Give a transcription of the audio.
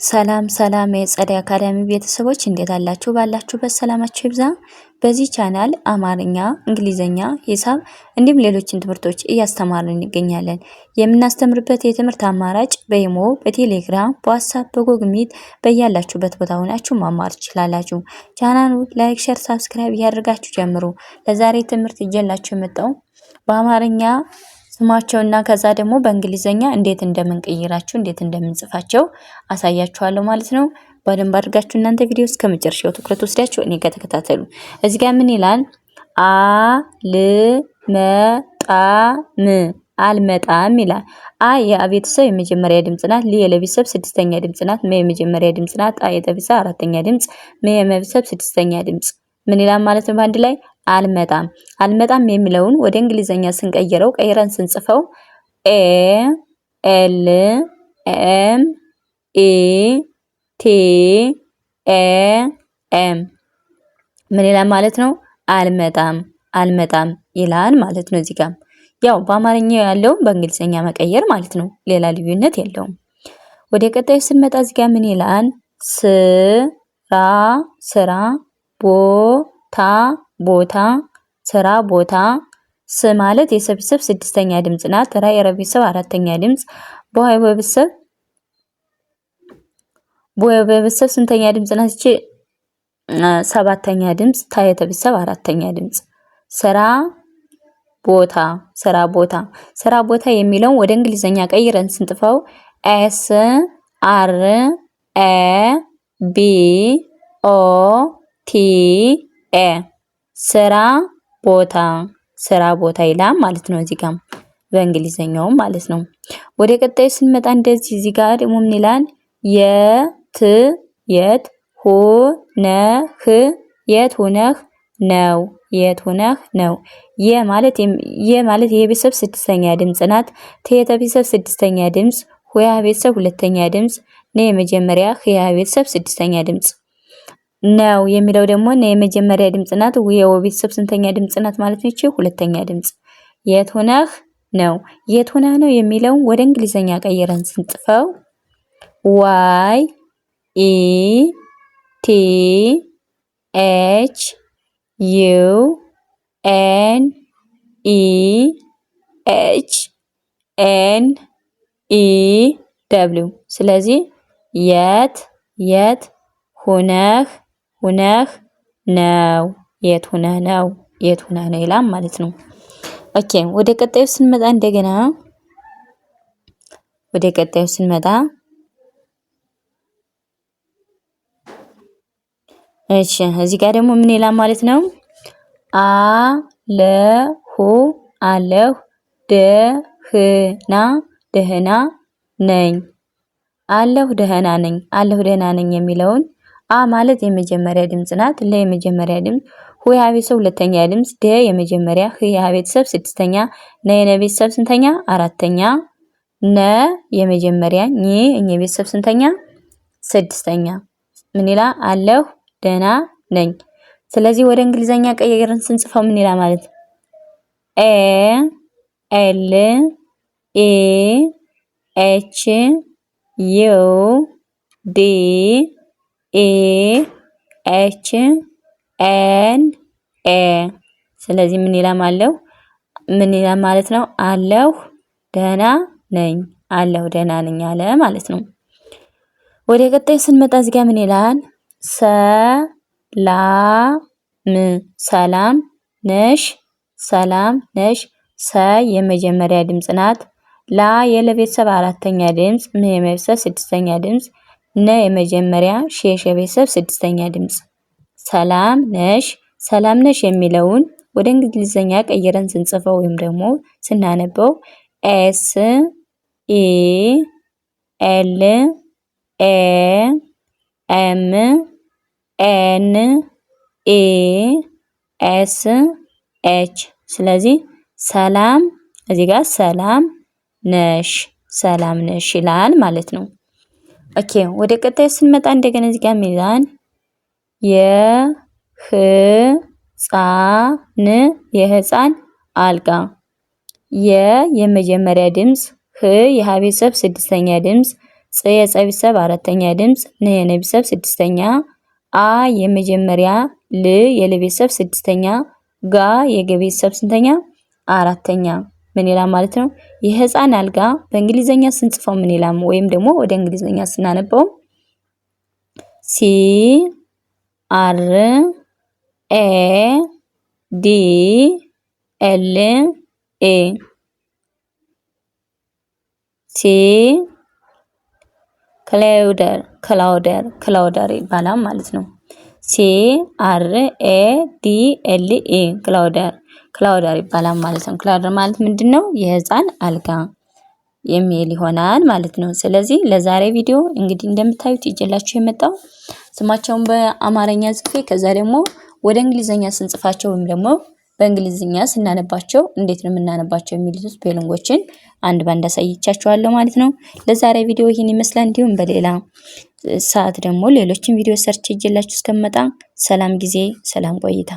ሰላም ሰላም የጸደይ አካዳሚ ቤተሰቦች እንዴት አላችሁ? ባላችሁበት ሰላማችሁ ይብዛ። በዚህ ቻናል አማርኛ፣ እንግሊዘኛ፣ ሂሳብ እንዲሁም ሌሎችን ትምህርቶች እያስተማርን እንገኛለን። የምናስተምርበት የትምህርት አማራጭ በኢሞ፣ በቴሌግራም፣ በዋትስአፕ፣ በጎግል ሚት በያላችሁበት ቦታ ሆናችሁ መማር ትችላላችሁ። ቻናሉ ላይክ፣ ሼር፣ ሳብስክራይብ እያደረጋችሁ ጀምሩ። ለዛሬ ትምህርት ይዤላችሁ የመጣው በአማርኛ ስማቸውና ከዛ ደግሞ በእንግሊዘኛ እንዴት እንደምንቀይራቸው እንዴት እንደምንጽፋቸው አሳያችኋለሁ ማለት ነው። በደንብ አድርጋችሁ እናንተ ቪዲዮ እስከ መጨረሻው ትኩረት ወስዳችሁ እኔ ጋር ተከታተሉ። እዚህ ጋር ምን ይላል? አልመጣም ይላል። አ የቤተሰብ የመጀመሪያ ድምጽ ናት። ሊ የለቤተሰብ ስድስተኛ ድምጽ ናት። መ የመጀመሪያ ድምጽ ናት። አ የቤተሰብ አራተኛ ድምጽ፣ መ የመቤተሰብ ስድስተኛ ድምጽ። ምን ይላል ማለት ነው? በአንድ ላይ አልመጣም የሚለውን ወደ እንግሊዘኛ ስንቀይረው ቀይረን ስንጽፈው ALMETAM ምን ይላል ማለት ነው? አልመጣም ይላል ማለት ነው። እዚህ ጋር ያው በአማርኛ ያለው በእንግሊዘኛ መቀየር ማለት ነው። ሌላ ልዩነት የለውም። ወደ ቀጣዩ ስንመጣ እዚህ ጋር ምን ይላል? ስራ ቦታ ስራ ቦታ። ስ ማለት የሰብስብ ስድስተኛ ድምጽ ናት። ራ የረቤተሰብ አራተኛ ድምጽ። በቤተሰብ ስንተኛ ድምጽ ናት? እቺ ሰባተኛ ድምጽ። ታ የተቤተሰብ አራተኛ ድምጽ። ስራ ቦታ የሚለውን ወደ እንግሊዘኛ ቀይረን ስንጥፈው SRABOTA ስራ ቦታ ይላል ማለት ነው። እዚህ ጋር በእንግሊዘኛው ማለት ነው። ወደ ቀጣዩ ስንመጣ እንደዚህ እዚህ ጋር ደግሞ ምን ይላል? የት ሆነህ ነው። ማለት የቤተሰብ ስድስተኛ ድምጽ ናት። ተ የቤተሰብ ስድስተኛ ድምጽ፣ ሆ የቤተሰብ ሁለተኛ ድምጽ፣ ነ የመጀመሪያ የቤተሰብ ስድስተኛ ድምጽ። ነው የሚለው ደግሞ ነው የመጀመሪያ ድምጽ ናት። የቤተሰብ ስንተኛ ድምጽ ናት ማለት ነው? እቺ ሁለተኛ ድምጽ። የት ሆነህ ነው የሚለው ወደ እንግሊዘኛ ቀይረን ስንጽፈው YETHNEW ስለዚህ የት ሆነህ ነው። የት ሆነህ ነው ይላል ማለት ነው። ኦኬ ወደ ቀጣዩ ስንመጣ እሺ እዚህ ጋር ደግሞ ምን ይላል ማለት ነው? አለሁ ደህና ነኝ። አለሁ ደህና ነኝ የሚለውን አ ማለት የመጀመሪያ ድምጽ ናት። ለ የመጀመሪያ ድምጽ፣ ሁ የቤተሰብ ሁለተኛ ድምጽ፣ ደ የመጀመሪያ፣ ህ የቤተሰብ ስድስተኛ፣ ነ የቤተሰብ ስንተኛ? አራተኛ፣ ነ የመጀመሪያ፣ ኝ የቤተሰብ ስንተኛ? ስድስተኛ። ምን ይላል? አለሁ ደህና ነኝ። ስለዚህ ወደ እንግሊዘኛ ቀይረን ስንጽፈው ምን ይላል ማለት ነው? ALLEHNA ስለዚህ ምን ይላል ማለት ነው? አለሁ ደህና ነኝ አለ ማለት ነው። ወደ ቀጣይ ስንመጣ እዚህ ጋር ምን ይላል? ሰላም ነሽ። ሰ የመጀመሪያ ድምጽ ናት። ላ የለቤተሰብ አራተኛ ድምጽ፣ ም የመቤተሰብ ስድስተኛ ድምጽ፣ ነ የመጀመሪያ፣ ሽ የቤተሰብ ስድስተኛ ድምጽ። ሰላም ነሽ የሚለውን ወደ እንግሊዘኛ ቀይረን ስንጽፈው ወይም ደግሞ ስናነበው SELAMNESH ስለዚህ ሰላም እዚህ ጋር ሰላም ነሽ ይላል ማለት ነው። ኦኬ ወደ ቀጣይ ስንመጣ እንደገና እዚህ ጋር ሚዛን የህፃን አልጋ የመጀመሪያ ድምጽ፣ ህ የሀቤተሰብ ስድስተኛ ድምጽ፣ ጽ የጸ ቤተሰብ አራተኛ ድምፅ፣ ን የነ ቤተሰብ ስድስተኛ፣ አ የመጀመሪያ፣ ል የለ ቤተሰብ ስድስተኛ፣ ጋ የገ ቤተሰብ ስንተኛ? አራተኛ። ምን ይላል ማለት ነው? የህፃን አልጋ በእንግሊዘኛ ስንጽፈው ምን ይላል? ወይም ደግሞ ወደ እንግሊዘኛ ስናነበው ሲ አር ኤ ዲ ኤል ኤ ሲ ክላውደር ይባላል ማለት ነው። ሲ አር ኤ ዲ ኤል ኤ ክላውደር ይባላል ማለት ነው። ክላውደር ማለት ምንድነው? የህፃን አልጋ የሚል ይሆናል ማለት ነው። ስለዚህ ለዛሬ ቪዲዮ እንግዲህ እንደምታዩት ይዤላችሁ የመጣው ስማቸውን በአማርኛ ጽፌ ከዛ ደግሞ ወደ እንግሊዘኛ ስንጽፋቸው ወይም ደግሞ በእንግሊዝኛ ስናነባቸው እንዴት ነው የምናነባቸው የሚሉት ስፔሊንጎችን አንድ ባንድ አሳይቻችኋለሁ ማለት ነው። ለዛሬ ቪዲዮ ይህን ይመስላል። እንዲሁም በሌላ ሰዓት ደግሞ ሌሎችን ቪዲዮ ሰርች ይዤላችሁ እስከመጣ ሰላም ጊዜ፣ ሰላም ቆይታ